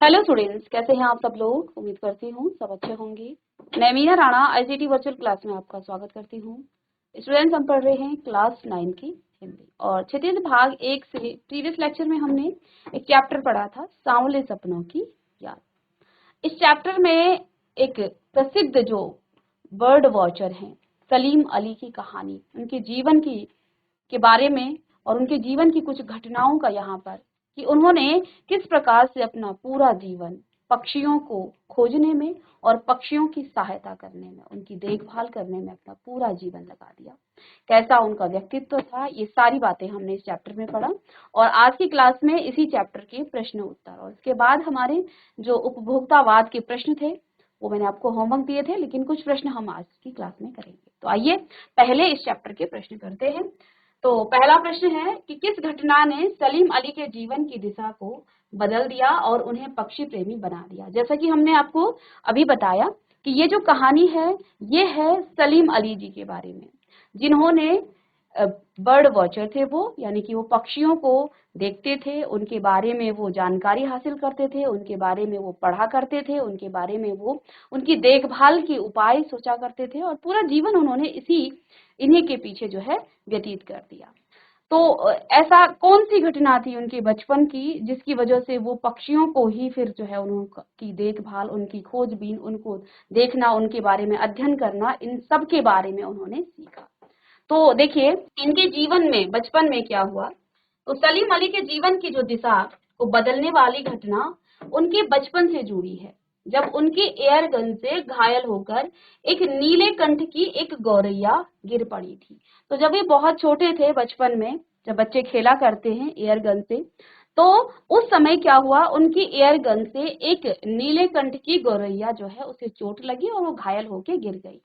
Hello students, कैसे हैं आप सब लोग। उम्मीद करती हूँ सब अच्छे होंगे। मैं Meena Rana ICT virtual class में आपका स्वागत करती हूँ। स्टूडेंट्स, हम पढ़ रहे हैं क्लास 9 की हिंदी और क्षितिज भाग 1 से प्रीवियस लेक्चर में हमने एक चैप्टर पढ़ा था, सांवले सपनों की याद। इस चैप्टर में एक प्रसिद्ध जो बर्ड वॉचर हैं सलीम अली की कहानी, उनके जीवन की के बारे में और उनके जीवन की कुछ घटनाओं का यहाँ पर कि उन्होंने किस प्रकार से अपना पूरा जीवन पक्षियों को खोजने में और पक्षियों की सहायता करने में, उनकी देखभाल करने में अपना पूरा जीवन लगा दिया। कैसा उनका व्यक्तित्व था, ये सारी बातें हमने इस चैप्टर में पढ़ा। और आज की क्लास में इसी चैप्टर के प्रश्न उत्तर और इसके बाद हमारे जो उपभोक्तावाद के प्रश्न थे वो मैंने आपको होमवर्क दिए थे, लेकिन कुछ प्रश्न हम आज की क्लास में करेंगे। तो आइए पहले इस चैप्टर के प्रश्न करते हैं। तो पहला प्रश्न है कि किस घटना ने सलीम अली के जीवन की दिशा को बदल दिया और उन्हें पक्षी प्रेमी बना दिया। जैसा कि हमने आपको अभी बताया कि ये जो कहानी है ये है सलीम अली जी के बारे में, जिन्होंने बर्ड वॉचर थे वो, यानी कि वो पक्षियों को देखते थे, उनके बारे में वो जानकारी हासिल करते थे, उनके बारे में वो पढ़ा करते थे, उनके बारे में वो उनकी देखभाल के उपाय सोचा करते थे और पूरा जीवन उन्होंने इन्हीं के पीछे जो है व्यतीत कर दिया। तो ऐसा कौन सी घटना थी उनके बचपन की जिसकी वजह से वो पक्षियों को ही फिर जो है उनकी देखभाल, उनकी खोजबीन, उनको देखना, उनके बारे में अध्ययन करना, इन सब के बारे में उन्होंने सीखा। तो देखिए इनके जीवन में बचपन में क्या हुआ। तो सलीम अली के जीवन की जो दिशा को बदलने वाली घटना उनके बचपन से जुड़ी है, जब उनकी एयर गन से घायल होकर एक नीले कंठ की एक गौरैया गिर पड़ी थी। तो जब ये बहुत छोटे थे बचपन में, जब बच्चे खेला करते हैं एयर गन से, तो उस समय क्या हुआ, उनकी एयर गन से एक नीले कंठ की गौरैया जो है उसे चोट लगी और वो घायल होकर गिर गई।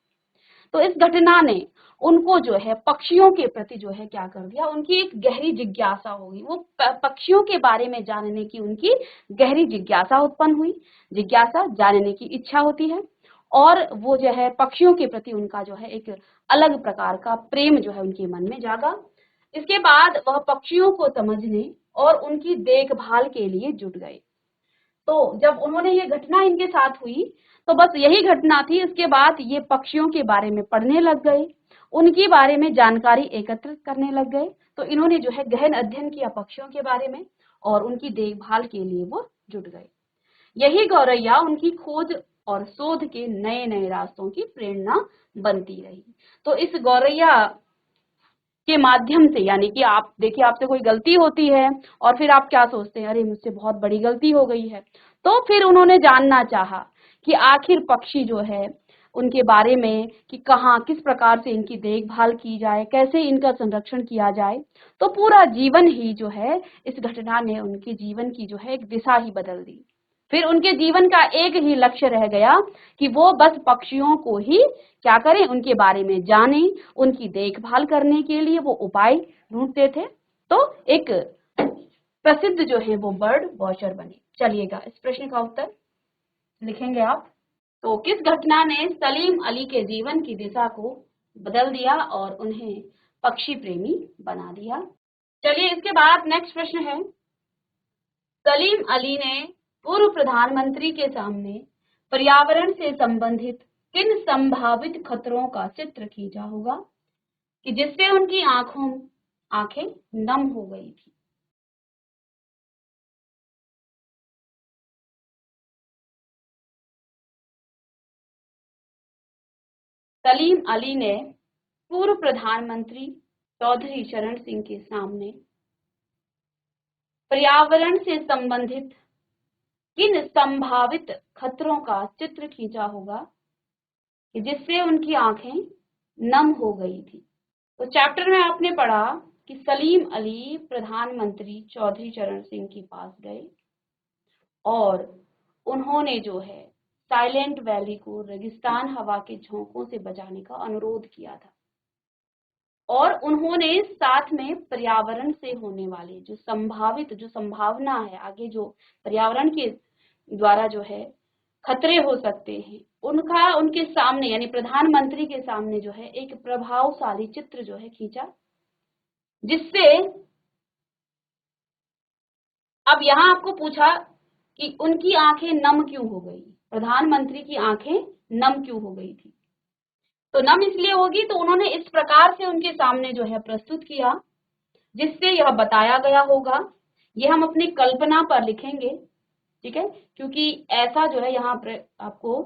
तो इस घटना ने उनको जो है पक्षियों के प्रति जो है क्या कर दिया, उनकी एक गहरी जिज्ञासा होगी, वो पक्षियों के बारे में जानने की उनकी गहरी जिज्ञासा उत्पन्न हुई। जिज्ञासा जानने की इच्छा होती है और वो जो है पक्षियों के प्रति उनका जो है एक अलग प्रकार का प्रेम जो है उनके मन में जागा। इसके बाद वह पक्षियों को समझने और उनकी देखभाल के लिए जुट गए। तो जब उन्होंने ये घटना इनके साथ हुई तो बस यही घटना थी, इसके बाद ये पक्षियों के बारे में पढ़ने लग गए, उनके बारे में जानकारी एकत्रित करने लग गए। तो इन्होंने जो है गहन अध्ययन किया पक्षियों के बारे में और उनकी देखभाल के लिए वो जुट गए। यही गौरैया उनकी खोज और शोध के नए नए रास्तों की प्रेरणा बनती रही। तो इस गौरैया के माध्यम से, यानी कि आप देखिए आपसे कोई गलती होती है और फिर आप क्या सोचते हैं, अरे मुझसे बहुत बड़ी गलती हो गई है। तो फिर उन्होंने जानना चाहा कि आखिर पक्षी जो है उनके बारे में कि कहाँ किस प्रकार से इनकी देखभाल की जाए, कैसे इनका संरक्षण किया जाए। तो पूरा जीवन ही जो है इस घटना ने उनके जीवन की जो है एक दिशा ही बदल दी। फिर उनके जीवन का एक ही लक्ष्य रह गया कि वो बस पक्षियों को ही क्या करें, उनके बारे में जाने, उनकी देखभाल करने के लिए वो उपाय ढूंढते थे। तो एक प्रसिद्ध जो है वो बर्ड वॉचर बने। चलिएगा इस प्रश्न का उत्तर लिखेंगे आप। तो किस घटना ने सलीम अली के जीवन की दिशा को बदल दिया और उन्हें पक्षी प्रेमी बना दिया। चलिए इसके बाद नेक्स्ट प्रश्न है, सलीम अली ने पूर्व प्रधानमंत्री के सामने पर्यावरण से संबंधित किन संभावित खतरों का चित्र खींचा होगा कि जिससे उनकी आंखें नम हो गई थी। सलीम अली ने पूर्व प्रधानमंत्री चौधरी चरण सिंह के सामने पर्यावरण से संबंधित किन संभावित खतरों का चित्र खींचा होगा कि जिससे उनकी आंखें नम हो गई थी। तो चैप्टर में आपने पढ़ा कि सलीम अली प्रधानमंत्री चौधरी चरण सिंह के पास गए और उन्होंने जो है साइलेंट वैली को रेगिस्तान हवा के झोंकों से बचाने का अनुरोध किया था और उन्होंने साथ में पर्यावरण से होने वाले जो संभावित जो संभावना है, आगे जो पर्यावरण के द्वारा जो है खतरे हो सकते हैं, उनका उनके सामने यानी प्रधानमंत्री के सामने जो है एक प्रभावशाली चित्र जो है खींचा, जिससे अब यहाँ आपको पूछा कि उनकी आंखें नम क्यों हो गई, प्रधानमंत्री की आंखें नम क्यों हो गई थी। तो नम इसलिए होगी, तो उन्होंने इस प्रकार से उनके सामने जो है प्रस्तुत किया जिससे यह बताया गया होगा। ये हम अपनी कल्पना पर लिखेंगे, ठीक है, क्योंकि ऐसा जो है यहाँ पर आपको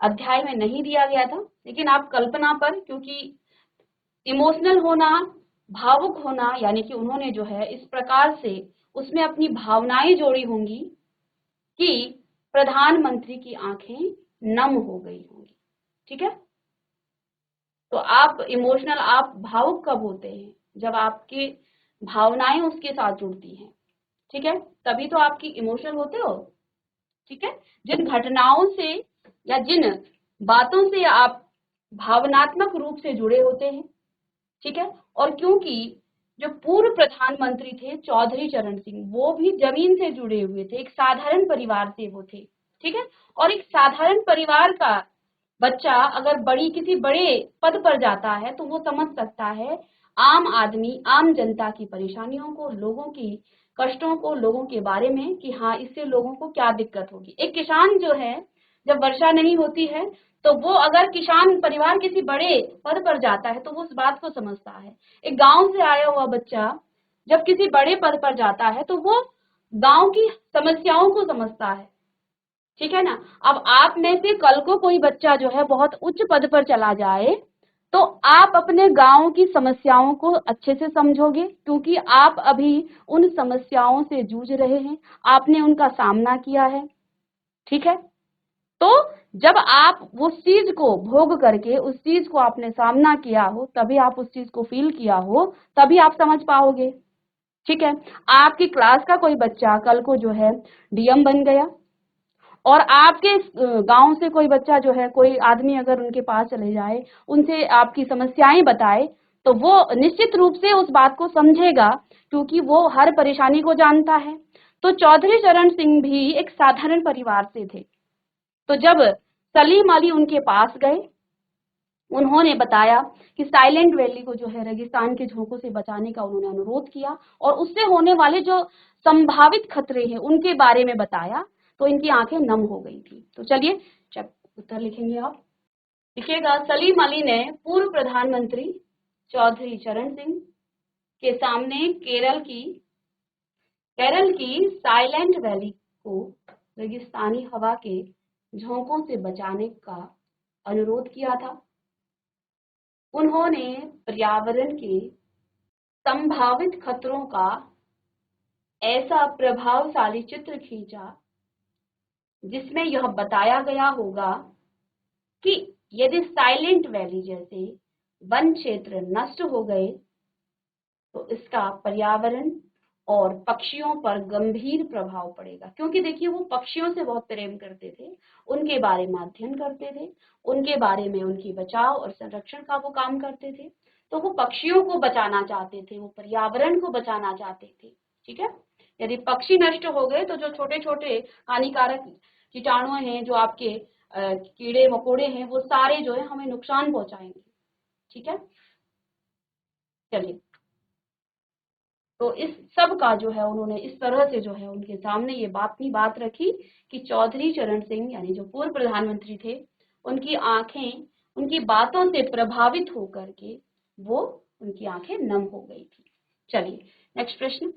अध्याय में नहीं दिया गया था, लेकिन आप कल्पना पर, क्योंकि इमोशनल होना, भावुक होना, यानी कि उन्होंने जो है इस प्रकार से उसमें अपनी भावनाएं जोड़ी होंगी कि प्रधानमंत्री की आंखें नम हो गई होंगी, ठीक है। तो आप इमोशनल, आप भावुक कब होते हैं, जब आपकी भावनाएं उसके साथ जुड़ती हैं, ठीक है, तभी तो आपकी इमोशनल होते हो, ठीक है। जिन घटनाओं से या जिन बातों से आप भावनात्मक रूप से जुड़े होते हैं, ठीक है। और क्योंकि जो पूर्व प्रधानमंत्री थे चौधरी चरण सिंह, वो भी जमीन से जुड़े हुए थे, एक साधारण परिवार से वो थे, ठीक है। और एक साधारण परिवार का बच्चा अगर किसी बड़े पद पर जाता है तो वो समझ सकता है आम आदमी, आम जनता की परेशानियों को, लोगों की कष्टों को, लोगों के बारे में कि हाँ इससे लोगों को क्या दिक्कत होगी। एक किसान जो है, जब वर्षा नहीं होती है तो वो अगर किसान परिवार किसी बड़े पद पर जाता है तो वो उस बात को समझता है। एक गांव से आया हुआ बच्चा जब किसी बड़े पद पर जाता है तो वो गांव की समस्याओं को समझता है, ठीक है ना। अब आप में से कल को कोई बच्चा जो है बहुत उच्च पद पर चला जाए तो आप अपने गांव की समस्याओं को अच्छे से समझोगे, क्योंकि आप अभी उन समस्याओं से जूझ रहे हैं, आपने उनका सामना किया है, ठीक है। तो जब आप उस चीज को भोग करके, उस चीज को आपने सामना किया हो, तभी आप उस चीज को फील किया हो, तभी आप समझ पाओगे, ठीक है। आपकी क्लास का कोई बच्चा कल को जो है डीएम बन गया और आपके गांव से कोई बच्चा जो है, कोई आदमी अगर उनके पास चले जाए, उनसे आपकी समस्याएं बताए, तो वो निश्चित रूप से उस बात को समझेगा, क्योंकि वो हर परेशानी को जानता है। तो चौधरी चरण सिंह भी एक साधारण परिवार से थे। तो जब सलीम अली उनके पास गए, उन्होंने बताया कि साइलेंट वैली को जो है रेगिस्तान के झोंकों से बचाने का उन्होंने अनुरोध किया और उससे होने वाले जो संभावित खतरे हैं उनके बारे में बताया, तो इनकी आंखें नम हो गई थी। तो चलिए उत्तर लिखेंगे आप। लिखिएगा, सलीम अली ने पूर्व प्रधानमंत्री चौधरी चरण सिंह के सामने केरल की साइलेंट वैली को रेगिस्तानी हवा के झोंकों से बचाने का अनुरोध किया था। उन्होंने पर्यावरण के संभावित खतरों का ऐसा प्रभावशाली चित्र खींचा जिसमें यह बताया गया होगा कि यदि साइलेंट वैली जैसे वन क्षेत्र नष्ट हो गए तो इसका पर्यावरण और पक्षियों पर गंभीर प्रभाव पड़ेगा। क्योंकि देखिए, वो पक्षियों से बहुत प्रेम करते थे, उनके बारे में अध्ययन करते थे, उनके बारे में, उनकी बचाव और संरक्षण का वो काम करते थे। तो वो पक्षियों को बचाना चाहते थे, वो पर्यावरण को बचाना चाहते थे, ठीक है। यदि पक्षी नष्ट हो गए तो जो छोटे छोटे हानिकारक कीटाणु हैं, जो आपके कीड़े मकोड़े हैं, वो सारे जो है हमें नुकसान पहुंचाएंगे, ठीक है। चलिए, तो इस सब का जो है उन्होंने इस तरह से जो है उनके सामने ये बात रखी कि चौधरी चरण सिंह यानी जो पूर्व प्रधानमंत्री थे, उनकी आंखें उनकी बातों से प्रभावित होकर के वो उनकी आंखें नम हो गई थी। चलिए नेक्स्ट प्रश्न।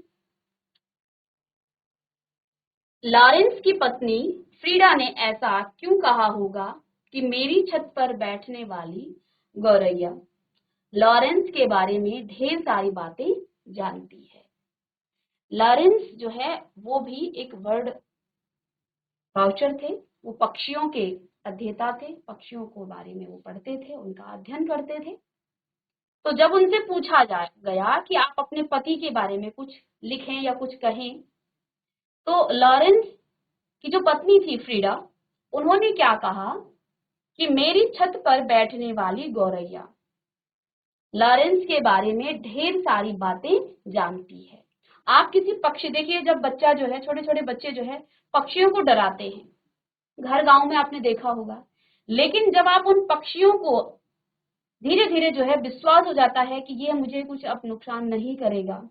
लॉरेंस की पत्नी फ्रीडा ने ऐसा क्यों कहा होगा कि मेरी छत पर बैठने वाली गौरैया लॉरेंस के बारे में ढेर सारी बातें जानती है। लॉरेंस जो है वो भी एक वर्ड वाउचर थे, वो पक्षियों के अध्येता थे, पक्षियों को बारे में वो पढ़ते थे, उनका अध्ययन करते थे। तो जब उनसे पूछा गया कि आप अपने पति के बारे में कुछ लिखें या कुछ कहें, तो लॉरेंस की जो पत्नी थी फ्रीडा, उन्होंने क्या कहा कि मेरी छत पर बैठने वाली गौरैया लॉरेंस के बारे में ढेर सारी बातें जानती है। आप किसी पक्षी, देखिए जब बच्चा जो है, छोटे छोटे बच्चे जो है पक्षियों को डराते हैं, घर गांव में आपने देखा होगा, लेकिन जब आप उन पक्षियों को धीरे धीरे जो है विश्वास हो जाता है कि ये मुझे कुछ अब नुकसान नहीं करेगा,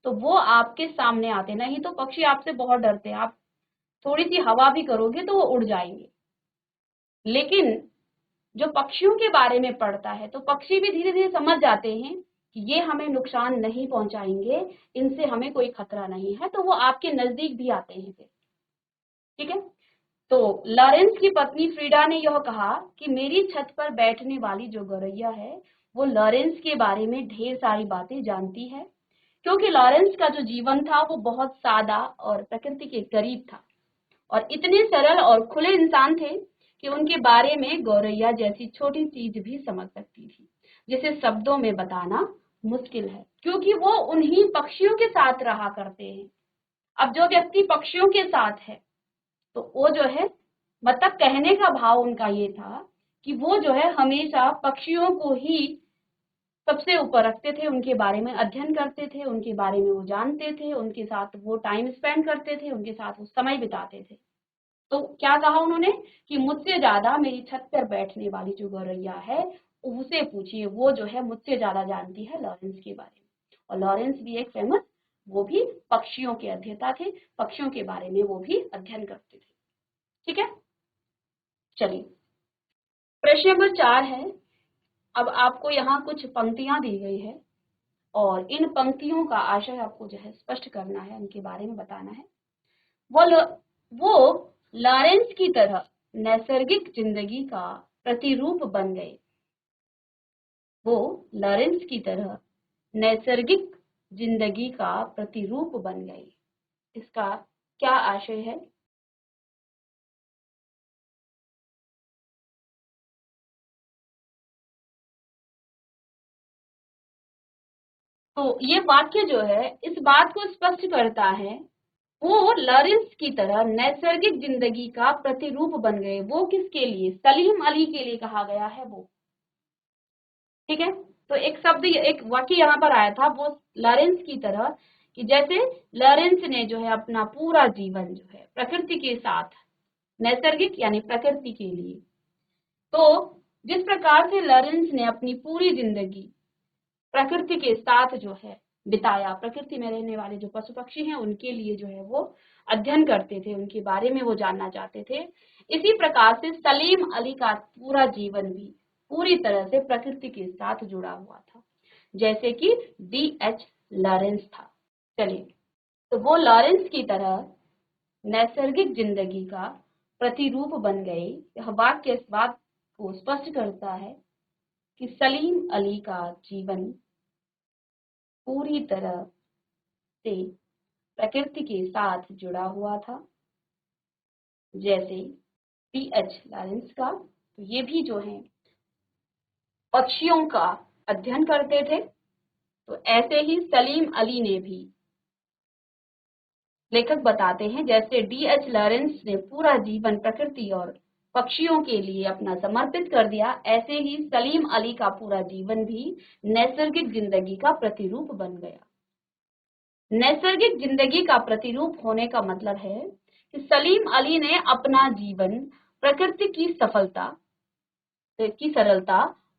तो वो आपके सामने आते। नहीं तो पक्षी आपसे बहुत डरते हैं, आप थोड़ी सी हवा भी करोगे तो वो उड़ जाएंगे। लेकिन जो पक्षियों के बारे में पढ़ता है तो पक्षी भी धीरे धीरे समझ जाते हैं कि ये हमें नुकसान नहीं पहुंचाएंगे, इनसे हमें कोई खतरा नहीं है, तो वो आपके नजदीक भी आते हैं फिर। ठीक है, तो लॉरेंस की पत्नी फ्रीडा ने यह कहा कि मेरी छत पर बैठने वाली जो गौरैया है वो लॉरेंस के बारे में ढेर सारी बातें जानती है, क्योंकि लॉरेंस का जो जीवन था वो बहुत सादा और प्रकृति के करीब था और इतने सरल और खुले इंसान थे कि उनके बारे में गौरैया जैसी छोटी चीज भी समझ सकती थी, जिसे शब्दों में बताना मुश्किल है, क्योंकि वो उन्हीं पक्षियों के साथ रहा करते हैं। अब जो व्यक्ति पक्षियों के साथ है तो वो जो है, मतलब कहने का भाव उनका ये था कि वो जो है हमेशा पक्षियों को ही सबसे ऊपर रखते थे, उनके बारे में अध्ययन करते थे, उनके बारे में वो जानते थे, उनके साथ वो टाइम स्पेंड करते थे, उनके साथ वो समय बिताते थे। तो क्या कहा उन्होंने कि मुझसे ज्यादा मेरी छत पर बैठने वाली जो गौरैया है उसे पूछिए, वो जो है मुझसे ज्यादा जानती है लॉरेंस के बारे में। और लॉरेंस भी एक फेमस, वो भी पक्षियों के अध्येता थे, पक्षियों के बारे में वो भी अध्ययन करते थे। ठीक है, चलिए प्रश्न नंबर 4 है। अब आपको यहाँ कुछ पंक्तियां दी गई है और इन पंक्तियों का आशय आपको जो है स्पष्ट करना है, उनके बारे में बताना है। वो लॉरेंस की तरह नैसर्गिक जिंदगी का प्रतिरूप बन गए। वो लॉरेंस की तरह नैसर्गिक जिंदगी का प्रतिरूप बन गए। इसका क्या आशय है? तो ये वाक्य जो है इस बात को स्पष्ट करता है, वो लॉरेंस की तरह नैसर्गिक जिंदगी का प्रतिरूप बन गए। वो किसके लिए? सलीम अली के लिए कहा गया है वो। ठीक है, तो एक शब्द, एक वाक्य यहाँ पर आया था, वो लॉरेंस की तरह, कि जैसे लॉरेंस ने जो है अपना पूरा जीवन जो है प्रकृति के साथ, नैसर्गिक यानी प्रकृति के लिए, तो जिस प्रकार से लॉरेंस ने अपनी पूरी जिंदगी प्रकृति के साथ जो है बिताया, प्रकृति में रहने वाले जो पशु पक्षी हैं उनके लिए जो है वो अध्ययन करते थे, उनके बारे में वो जानना चाहते थे, इसी प्रकार से सलीम अली का पूरा जीवन भी पूरी तरह से प्रकृति के साथ जुड़ा हुआ था, जैसे कि D.H. लॉरेंस था। चलिए, तो वो लॉरेंस की तरह नैसर्गिक जिंदगी का प्रतिरूप बन गए। यह वाक्य इस बात को स्पष्ट करता है कि सलीम अली का जीवन पूरी तरह से प्रकृति के साथ जुड़ा हुआ था, जैसे D.H. लॉरेंस का। तो ये भी जो है पक्षियों का अध्ययन करते थे, तो ऐसे ही सलीम अली ने भी, लेखक बताते हैं, जैसे D.H. लॉरेंस ने पूरा जीवन प्रकृति और पक्षियों के लिए अपना समर्पित कर दिया, ऐसे ही सलीम अली का पूरा जीवन भी नैसर्गिक जिंदगी का प्रतिरूप बन गया। नैसर्गिक जिंदगी का प्रतिरूप होने का मतलब है कि सलीम अली ने अपना जीवन प्रकृति की सरलता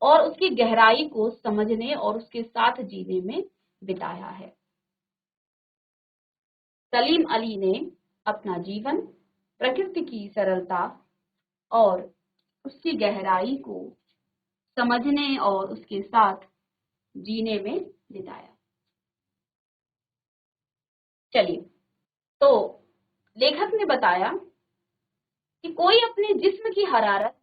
और उसकी गहराई को समझने और उसके साथ जीने में बिताया है। सलीम अली ने अपना जीवन प्रकृति की सरलता और उसकी गहराई को समझने और उसके साथ जीने में बिताया। चलिए, तो लेखक ने बताया कि कोई अपने जिस्म की हरारत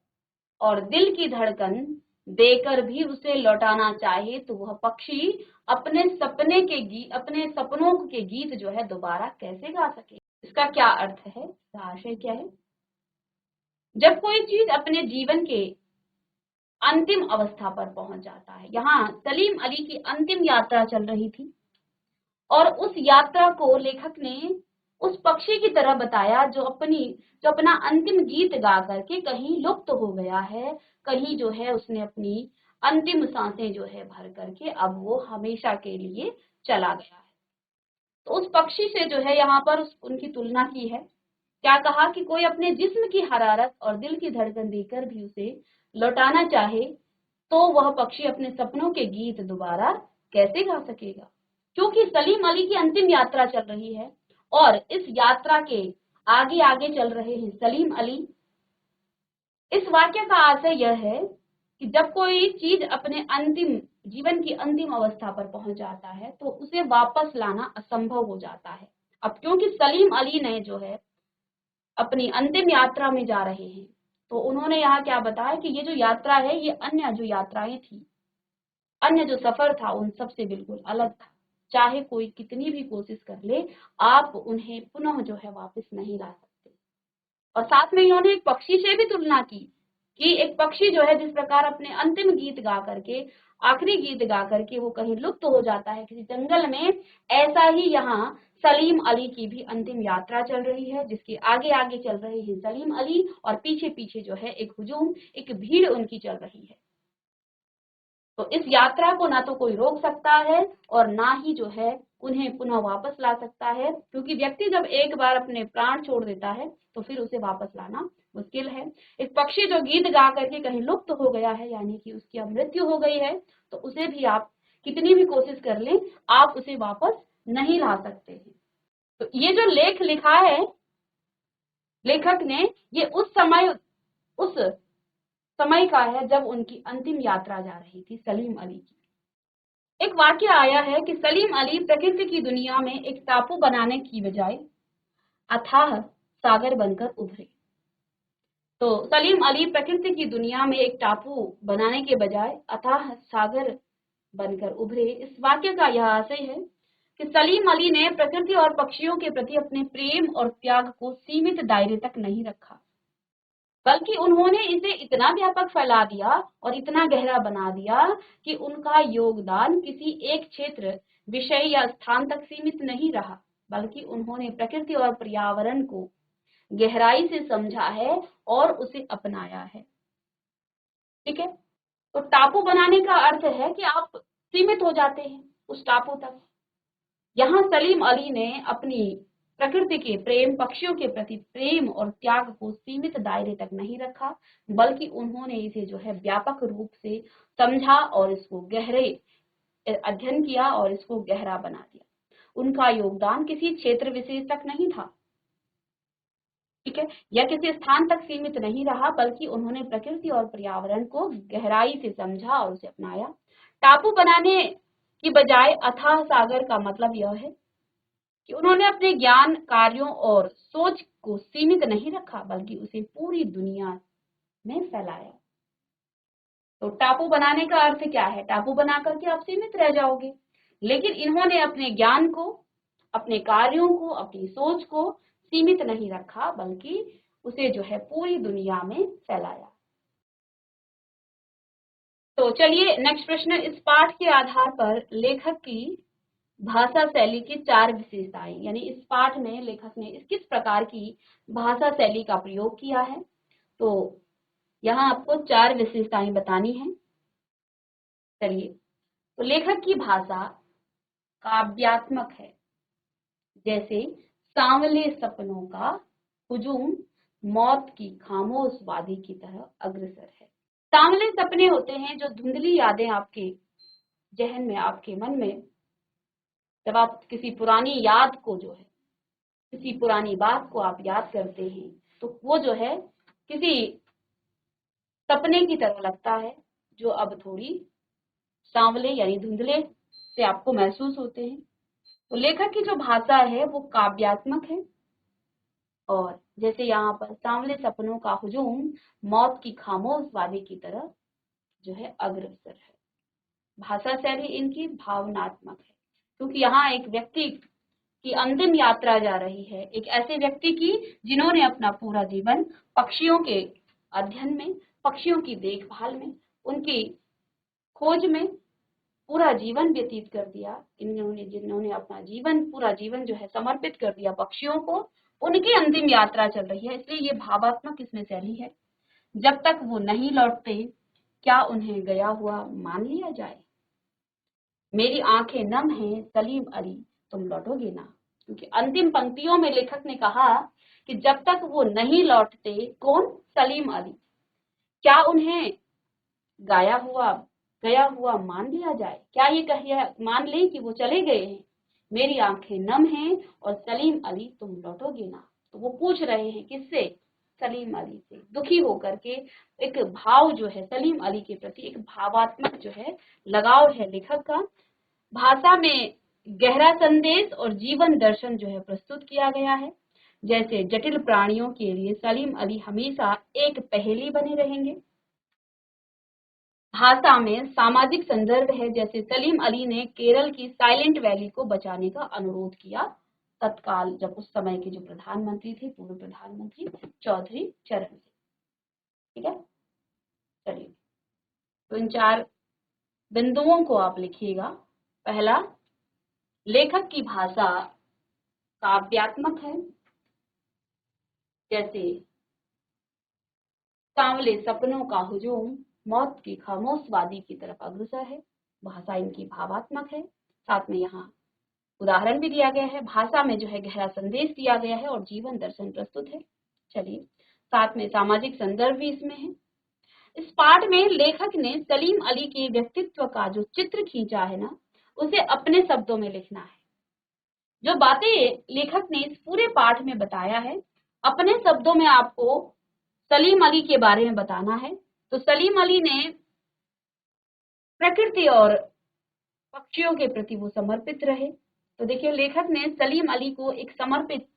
और दिल की धड़कन देकर भी उसे लौटाना चाहे तो वह पक्षी अपने सपनों के गीत जो है दोबारा कैसे गा सके। इसका क्या अर्थ है, इसका आशय क्या है? जब कोई चीज अपने जीवन के अंतिम अवस्था पर पहुंच जाता है, यहाँ सलीम अली की अंतिम यात्रा चल रही थी और उस यात्रा को लेखक ने उस पक्षी की तरह बताया जो अपना अंतिम गीत गा करके कहीं लुप्त हो गया है, कहीं जो है उसने अपनी अंतिम सांसें जो है भर करके अब वो हमेशा के लिए चला गया है। तो उस पक्षी से जो है यहाँ पर उनकी तुलना की है। क्या कहा कि कोई अपने जिस्म की हरारत और दिल की धड़कन देकर भी उसे लौटाना चाहे तो वह पक्षी अपने सपनों के गीत दोबारा कैसे गा सकेगा, क्योंकि सलीम अली की अंतिम यात्रा चल रही है और इस यात्रा के आगे आगे चल रहे हैं सलीम अली। इस वाक्य का आशय यह है कि जब कोई चीज अपने अंतिम जीवन की अंतिम अवस्था पर पहुंच जाता है तो उसे वापस लाना असंभव हो जाता है। अब क्योंकि सलीम अली ने जो है अपनी अंतिम यात्रा में जा रहे हैं, तो उन्होंने यहाँ क्या बताया कि ये जो यात्रा है ये अन्य जो यात्राएं थी, अन्य जो सफर था उन सब से बिल्कुल अलग था। चाहे कोई कितनी भी कोशिश कर ले, आप उन्हें पुनः जो है वापस नहीं ला सकते। और साथ में इन्होंने एक पक्षी से भी तुलना की कि एक पक्षी जो है जिस प्रकार अपने अंतिम गीत गा करके, आखिरी गीत गा करके वो कहीं लुप्त हो जाता है किसी जंगल में, ऐसा ही यहाँ सलीम अली की भी अंतिम यात्रा चल रही है, जिसके आगे आगे चल रहे हैं सलीम अली और पीछे पीछे जो है एक हुजूम, एक भीड़ उनकी चल रही है। तो इस यात्रा को ना तो कोई रोक सकता है और ना ही जो है उन्हें पुनः वापस ला सकता है, क्योंकि व्यक्ति जब एक बार अपने प्राण छोड़ देता है तो फिर उसे वापस लाना मुश्किल है। एक पक्षी जो गीत गा करके कहीं लुप्त हो गया है, यानी कि उसकी मृत्यु हो गई है, तो उसे भी आप कितनी भी कोशिश कर लें, आप उसे वापस नहीं ला सकते हैं। तो ये जो लेख लिखा है लेखक ने, ये उस समय का है जब उनकी अंतिम यात्रा जा रही थी सलीम अली की। एक वाक्य आया है कि सलीम अली प्रकृति की दुनिया में एक टापू बनाने की बजाय अथाह सागर बनकर उभरे। तो सलीम अली प्रकृति की दुनिया में एक टापू बनाने के बजाय अथाह सागर बनकर उभरे। इस वाक्य का यह आशय है कि सलीम अली ने प्रकृति और पक्षियों के प्रति अपने प्रेम और त्याग को सीमित दायरे तक नहीं रखा, बल्कि उन्होंने इसे इतना व्यापक फैला दिया और इतना गहरा बना दिया कि उनका योगदान किसी एक क्षेत्र, विषय या स्थान तक सीमित नहीं रहा, बल्कि उन्होंने प्रकृति और पर्यावरण को गहराई से समझा है और उसे अपनाया है। ठीक है, तो टापू बनाने का अर्थ है कि आप सीमित हो जाते हैं उस टापू तक। यहाँ सलीम अली ने अपनी प्रकृति के प्रेम, पक्षियों के प्रति प्रेम और त्याग को सीमित दायरे तक नहीं रखा, बल्कि उन्होंने इसे जो है व्यापक रूप से समझा और इसको गहरे अध्ययन किया और इसको गहरा बना दिया। उनका योगदान किसी क्षेत्र विशेष तक नहीं था, ठीक है, या किसी स्थान तक सीमित नहीं रहा, बल्कि उन्होंने प्रकृति और पर्यावरण को गहराई से समझा और उसे अपनाया। टापू बनाने की बजाय अथाह सागर का मतलब यह है कि उन्होंने अपने ज्ञान, कार्यों और सोच को सीमित नहीं रखा, बल्कि उसे पूरी दुनिया में फैलाया। तो टापू बनाने का अर्थ क्या है? टापू बना करके आप सीमित रह जाओगे, लेकिन इन्होंने अपने ज्ञान को, अपने कार्यों को, अपनी सोच को सीमित नहीं रखा, बल्कि उसे जो है पूरी दुनिया में फैलाया। तो चलिए नेक्स्ट प्रश्न। इस पाठ के आधार पर लेखक की भाषा शैली की 4 विशेषताएं, यानी इस पाठ में लेखक ने किस प्रकार की भाषा शैली का प्रयोग किया है, तो यहाँ आपको 4 विशेषताएं बतानी है। चलिए, तो लेखक की भाषा काव्यात्मक है, जैसे सांवले सपनों का हुजूम मौत की खामोश वादी की तरह अग्रसर है। सांवले सपने होते हैं जो धुंधली यादें आपके जहन में, आपके मन में, जब आप किसी पुरानी याद को जो है, किसी पुरानी बात को आप याद करते हैं, तो वो जो है किसी सपने की तरह लगता है, जो अब थोड़ी सांवले यानी धुंधले से आपको महसूस होते हैं। तो लेखक की जो भाषा है वो काव्यात्मक है, और जैसे यहाँ पर सांवले सपनों का हुजूम मौत की खामोश वादी की तरह जो है अग्रसर है। भाषा शैली इनकी भावनात्मक है, क्योंकि यहाँ एक व्यक्ति की अंतिम यात्रा जा रही है, एक ऐसे व्यक्ति की जिन्होंने अपना पूरा जीवन पक्षियों के अध्ययन में, पक्षियों की देखभाल में, उनकी खोज में पूरा जीवन व्यतीत कर दिया। जिन्होंने अपना जीवन, पूरा जीवन जो है समर्पित कर दिया पक्षियों को, उनकी अंतिम यात्रा चल रही है, इसलिए ये भावात्मक इसमें शैली है। जब तक वो नहीं लौटते, क्या उन्हें गया हुआ मान लिया जाए? मेरी आंखें नम हैं सलीम अली, तुम लौटोगे ना। क्योंकि अंतिम पंक्तियों में लेखक ने कहा कि जब तक वो नहीं लौटते, कौन? सलीम अली, क्या उन्हें गया हुआ मान लिया जाए? क्या ये मान लें कि वो चले गए हैं? मेरी आंखें नम हैं और सलीम अली तुम लौटोगे ना। तो वो पूछ रहे हैं किससे, सलीम अली से। दुखी होकर के एक भाव जो है सलीम अली के प्रति, एक भावात्मक जो है लगाव है लेखक का। भाषा में गहरा संदेश और जीवन दर्शन जो है प्रस्तुत किया गया है। जैसे जटिल प्राणियों के लिए सलीम अली हमेशा एक पहेली बने रहेंगे। भाषा में सामाजिक संदर्भ है, जैसे सलीम अली ने केरल की साइलेंट वैली को बचाने का अनुरोध किया तत्काल, जब उस समय के जो प्रधानमंत्री थे, पूर्व प्रधानमंत्री चौधरी चरण सिंह। ठीक है, चलिए तो इन 4 बिंदुओं को आप लिखिएगा। पहला, लेखक की भाषा काव्यात्मक है, जैसे सांवले सपनों का हुजूम मौत की खामोश वादी की तरफ अग्रसर है। भाषा इनकी भावात्मक है। साथ में यहाँ उदाहरण भी दिया गया है। भाषा में जो है गहरा संदेश दिया गया है और जीवन दर्शन प्रस्तुत है। चलिए, साथ में सामाजिक संदर्भ भी इसमें है। इस पाठ में लेखक ने सलीम अली के व्यक्तित्व का जो चित्र खींचा है ना, उसे अपने शब्दों में लिखना है। जो बातें लेखक ने इस पूरे पाठ में बताया है, अपने शब्दों में आपको सलीम अली के बारे में बताना है। तो सलीम अली ने प्रकृति और पक्षियों के प्रति वो समर्पित रहे। तो देखिए, लेखक ने सलीम अली को एक समर्पित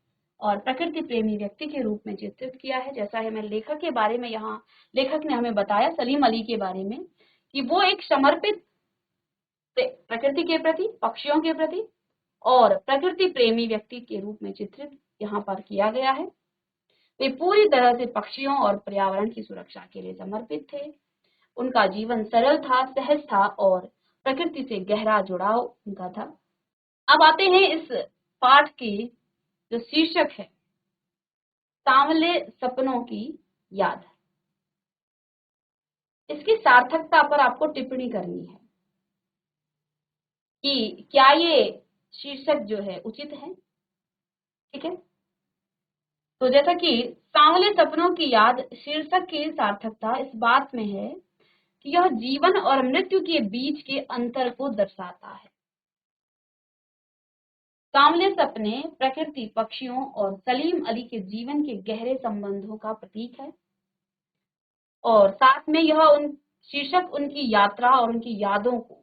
और प्रकृति प्रेमी व्यक्ति के रूप में चित्रित किया है। जैसा है मैं लेखक के बारे में, यहाँ लेखक ने हमें बताया सलीम अली के बारे में कि वो एक समर्पित प्रकृति के प्रति, पक्षियों के प्रति और प्रकृति प्रेमी व्यक्ति के रूप में चित्रित यहाँ पर किया गया है। वे पूरी तरह से पक्षियों और पर्यावरण की सुरक्षा के लिए समर्पित थे। उनका जीवन सरल था, सहज था और प्रकृति से गहरा जुड़ाव उनका था। अब आते हैं इस पाठ की जो शीर्षक है, सांवले सपनों की याद। इसकी सार्थकता पर आपको टिप्पणी करनी है कि क्या ये शीर्षक जो है उचित है। ठीक है, तो जैसा कि सांवले सपनों की याद शीर्षक की सार्थकता इस बात में है कि यह जीवन और मृत्यु के बीच के अंतर को दर्शाता है। सांवले सपने प्रकृति, पक्षियों और सलीम अली के जीवन के गहरे संबंधों का प्रतीक है और साथ में यह शीर्षक उनकी यात्रा और उनकी यादों को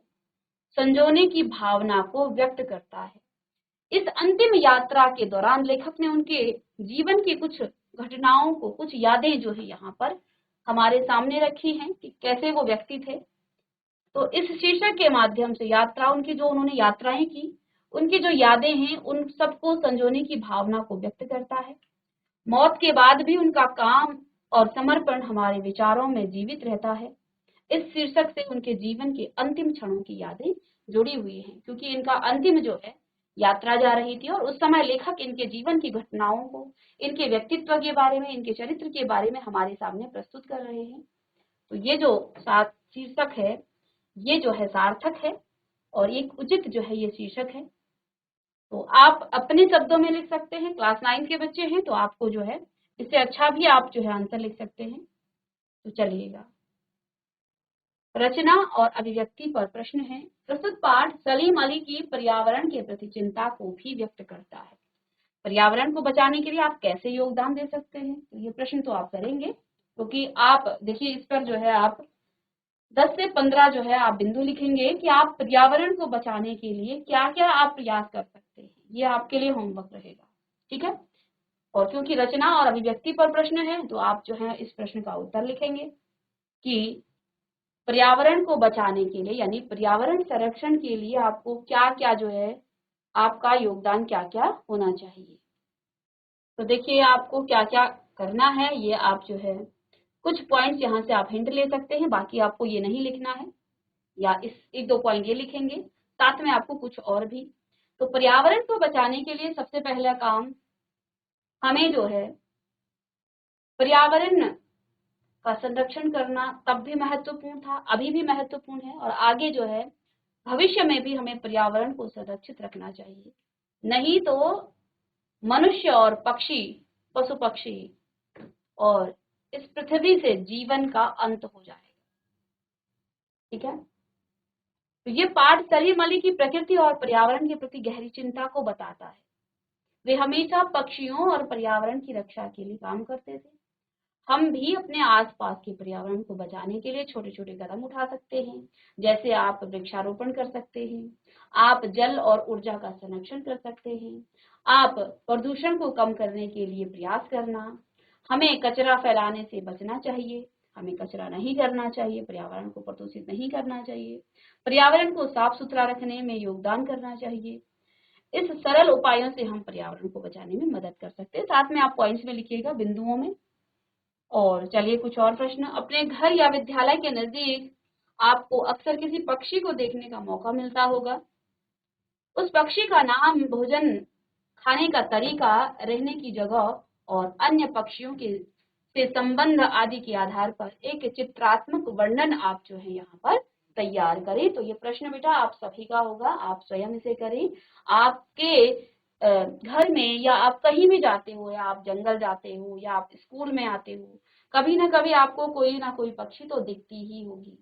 संजोने की भावना को व्यक्त करता है। इस अंतिम यात्रा के दौरान लेखक ने उनके जीवन की कुछ घटनाओं को, कुछ यादें जो है यहाँ पर हमारे सामने रखी हैं कि कैसे वो व्यक्ति थे। तो इस शीर्षक के माध्यम से यात्रा, उनकी जो उन्होंने यात्राएं की, उनकी जो यादें हैं, उन सबको संजोने की भावना को व्यक्त करता है। मौत के बाद भी उनका काम और समर्पण हमारे विचारों में जीवित रहता है। इस शीर्षक से उनके जीवन के अंतिम क्षणों की यादें जुड़ी हुई हैं, क्योंकि इनका अंतिम जो है यात्रा जा रही थी और उस समय लेखक इनके जीवन की घटनाओं को, इनके व्यक्तित्व के बारे में, इनके चरित्र के बारे में हमारे सामने प्रस्तुत कर रहे हैं। तो ये जो शीर्षक है, ये जो है सार्थक है और एक उचित जो है ये शीर्षक है। तो आप अपने शब्दों में लिख सकते हैं। क्लास 9 के बच्चे हैं तो आपको जो है इससे अच्छा भी आप जो है आंसर लिख सकते हैं। तो चलिएगा, रचना और अभिव्यक्ति पर प्रश्न है। प्रस्तुत पाठ सलीम अली की पर्यावरण के प्रति चिंता को भी व्यक्त करता है। पर्यावरण को बचाने के लिए आप कैसे योगदान दे सकते हैं, तो ये प्रश्न तो आप करेंगे, क्योंकि आप देखिए इस पर जो है आप 10 से 15 जो है आप बिंदु लिखेंगे कि आप पर्यावरण को बचाने के लिए क्या क्या आप प्रयास कर सकते हैं। ये आपके लिए होमवर्क रहेगा। ठीक है, और क्योंकि रचना और अभिव्यक्ति पर प्रश्न है तो आप जो है इस प्रश्न का उत्तर लिखेंगे कि पर्यावरण को बचाने के लिए, यानी पर्यावरण संरक्षण के लिए आपको क्या क्या जो है, आपका योगदान क्या क्या होना चाहिए। तो देखिए आपको क्या क्या करना है, ये आप जो है कुछ पॉइंट्स यहाँ से आप हिंट ले सकते हैं, बाकी आपको ये नहीं लिखना है, या इस 1-2 पॉइंट ये लिखेंगे, साथ में आपको कुछ और भी। तो पर्यावरण को बचाने के लिए सबसे पहला काम हमें जो है पर्यावरण का संरक्षण करना तब भी महत्वपूर्ण था, अभी भी महत्वपूर्ण है और आगे जो है भविष्य में भी हमें पर्यावरण को संरक्षित रखना चाहिए। नहीं तो मनुष्य और पक्षी, पशु पक्षी और इस पृथ्वी से जीवन का अंत हो जाएगा। ठीक है, तो ये पाठ सलीम अली की प्रकृति और पर्यावरण के प्रति गहरी चिंता को बताता है। वे हमेशा पक्षियों और पर्यावरण की रक्षा के लिए काम करते थे। हम भी अपने आसपास के पर्यावरण को बचाने के लिए छोटे छोटे कदम उठा सकते हैं, जैसे आप वृक्षारोपण कर सकते हैं, आप जल और ऊर्जा का संरक्षण कर सकते हैं, आप प्रदूषण को कम करने के लिए प्रयास करना। हमें कचरा फैलाने से बचना चाहिए, हमें कचरा नहीं करना चाहिए, पर्यावरण को प्रदूषित नहीं करना चाहिए, पर्यावरण को साफ सुथरा रखने में योगदान करना चाहिए। इस सरल उपायों से हम पर्यावरण को बचाने में मदद कर सकते हैं। साथ में आप पॉइंट्स में लिखिएगा, बिंदुओं में। और चलिए कुछ और प्रश्न। अपने घर या विद्यालय के नजदीक आपको अक्सर किसी पक्षी को देखने का मौका मिलता होगा। उस पक्षी का नाम, भोजन खाने का तरीका, रहने की जगह और अन्य पक्षियों के से संबंध आदि के आधार पर एक चित्रात्मक वर्णन आप जो है यहाँ पर तैयार करें। तो ये प्रश्न बेटा आप सभी का होगा, आप स्वयं इसे करें। आपके घर में या आप कहीं भी जाते हो, या आप जंगल जाते हो, या आप स्कूल में आते हो, कभी ना कभी आपको कोई ना कोई पक्षी तो दिखती ही होगी।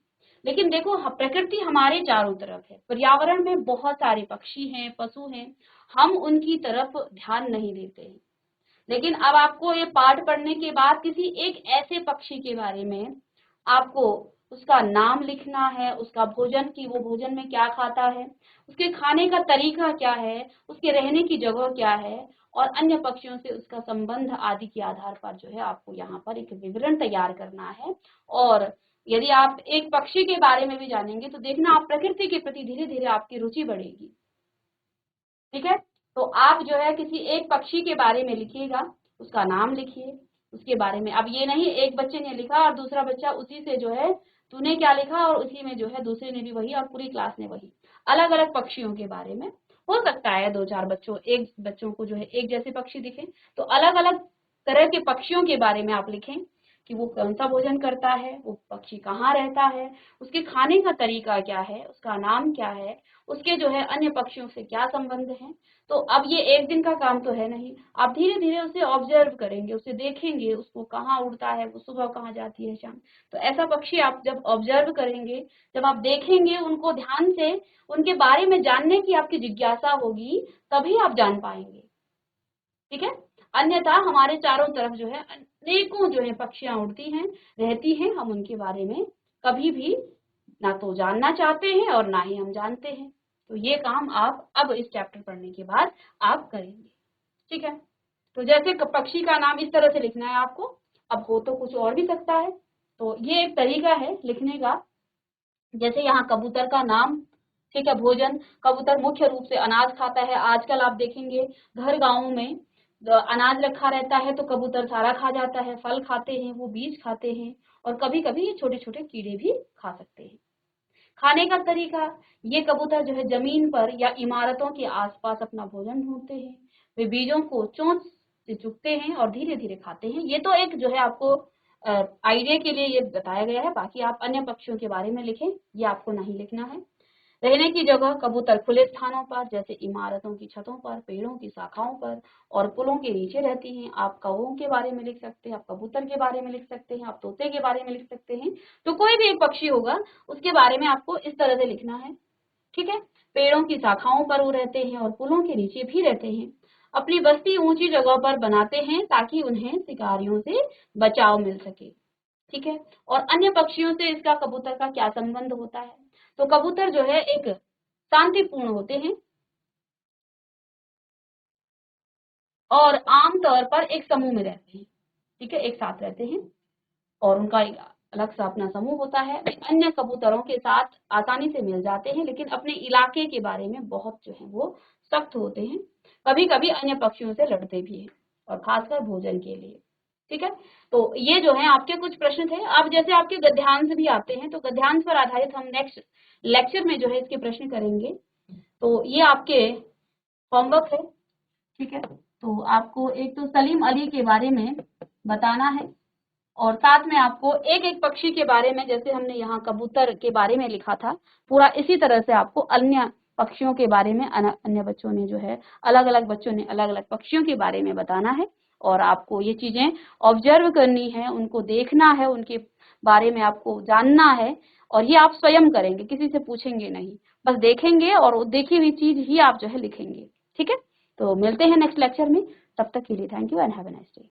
लेकिन देखो, प्रकृति हमारे चारों तरफ है, पर्यावरण में बहुत सारे पक्षी हैं, पशु हैं, हम उनकी तरफ ध्यान नहीं देते हैं। लेकिन अब आपको ये पाठ पढ़ने के बाद किसी एक ऐसे पक्षी के बारे में आपको उसका नाम लिखना है, उसका भोजन की वो भोजन में क्या खाता है, उसके खाने का तरीका क्या है, उसके रहने की जगह क्या है, और अन्य पक्षियों से उसका संबंध आदि के आधार पर जो है आपको यहाँ पर एक विवरण तैयार करना है। और यदि आप एक पक्षी के बारे में भी जानेंगे तो देखना, आप प्रकृति के प्रति धीरे धीरे आपकी रुचि बढ़ेगी। ठीक है, तो आप जो है किसी एक पक्षी के बारे में लिखिएगा, उसका नाम लिखिए, उसके बारे में। अब ये नहीं एक बच्चे ने लिखा और दूसरा बच्चा उसी से जो है, तूने क्या लिखा और उसी में जो है दूसरे ने भी वही और पूरी क्लास ने वही। अलग अलग पक्षियों के बारे में हो सकता है दो चार बच्चों को जो है एक जैसे पक्षी दिखे, तो अलग अलग तरह के पक्षियों के बारे में आप लिखें कि वो कौन सा भोजन करता है, वो पक्षी कहाँ रहता है, उसके खाने का तरीका क्या है, उसका नाम क्या है, उसके जो है अन्य पक्षियों से क्या संबंध है। तो अब ये एक दिन का काम तो है नहीं, आप धीरे धीरे उसे ऑब्जर्व करेंगे, उसे देखेंगे, उसको कहाँ उड़ता है, वो सुबह कहाँ जाती है, शाम। तो ऐसा पक्षी आप जब ऑब्जर्व करेंगे, जब आप देखेंगे उनको ध्यान से, उनके बारे में जानने की आपकी जिज्ञासा होगी, तभी आप जान पाएंगे। ठीक है, अन्यथा हमारे चारों तरफ जो है अनेकों जो है पक्षियां उड़ती हैं, रहती हैं, हम उनके बारे में कभी भी ना तो जानना चाहते हैं और ना ही हम जानते हैं। तो ये काम आप अब इस चैप्टर पढ़ने के बाद आप करेंगे। ठीक है, तो जैसे पक्षी का नाम इस तरह से लिखना है आपको, अब हो तो कुछ और भी सकता है, तो ये एक तरीका है लिखने का। जैसे यहाँ कबूतर का नाम, ठीक है, भोजन, कबूतर मुख्य रूप से अनाज खाता है। आजकल आप देखेंगे घर गाँव में अनाज रखा रहता है तो कबूतर सारा खा जाता है, फल खाते हैं, वो बीज खाते हैं, और कभी कभी ये छोटे छोटे कीड़े भी खा सकते हैं। खाने का तरीका, ये कबूतर जो है जमीन पर या इमारतों के आसपास अपना भोजन ढूंढते हैं, वे बीजों को चोंच से चुगते हैं और धीरे धीरे खाते हैं। ये तो एक जो है आपको आइडिया के लिए ये बताया गया है, बाकी आप अन्य पक्षियों के बारे में लिखें, ये आपको नहीं लिखना है। रहने की जगह, कबूतर खुले स्थानों पर जैसे इमारतों की छतों पर, पेड़ों की शाखाओं पर और पुलों के नीचे रहती हैं। आप कौवों के बारे में लिख सकते हैं, आप कबूतर के बारे में लिख सकते हैं, आप तोते के बारे में लिख सकते हैं। तो कोई भी एक पक्षी होगा उसके बारे में आपको इस तरह से लिखना है। ठीक है, पेड़ों की शाखाओं पर वो रहते हैं और पुलों के नीचे भी रहते हैं। अपनी बस्ती ऊंची जगह पर बनाते हैं ताकि उन्हें शिकारियों से बचाव मिल सके। ठीक है, और अन्य पक्षियों से इसका कबूतर का क्या संबंध होता है? तो कबूतर जो है एक शांतिपूर्ण होते हैं और आमतौर पर एक समूह में रहते हैं। ठीक है, एक साथ रहते हैं और उनका एक अलग सा अपना समूह होता है। वे अन्य कबूतरों के साथ आसानी से मिल जाते हैं, लेकिन अपने इलाके के बारे में बहुत जो है वो सख्त होते हैं। कभी कभी अन्य पक्षियों से लड़ते भी हैं, और खासकर भोजन के लिए। ठीक है, तो ये जो है आपके कुछ प्रश्न थे। अब जैसे आपके गद्यांश भी आते हैं, तो गद्यांश पर आधारित हम नेक्स्ट लेक्चर में जो है इसके प्रश्न करेंगे। तो ये आपके होमवर्क है। ठीक है, तो आपको एक तो सलीम अली के बारे में बताना है, और साथ में आपको एक एक पक्षी के बारे में, जैसे हमने यहाँ कबूतर के बारे में लिखा था, पूरा इसी तरह से आपको अन्य पक्षियों के बारे में अन्य बच्चों ने जो है, अलग अलग बच्चों ने अलग अलग पक्षियों के बारे में बताना है। और आपको ये चीजें ऑब्जर्व करनी है, उनको देखना है, उनके बारे में आपको जानना है, और ये आप स्वयं करेंगे, किसी से पूछेंगे नहीं, बस देखेंगे और देखी हुई चीज ही आप जो है लिखेंगे। ठीक है, तो तो मिलते हैं नेक्स्ट लेक्चर में, तब तक के लिए thank you and have a nice day.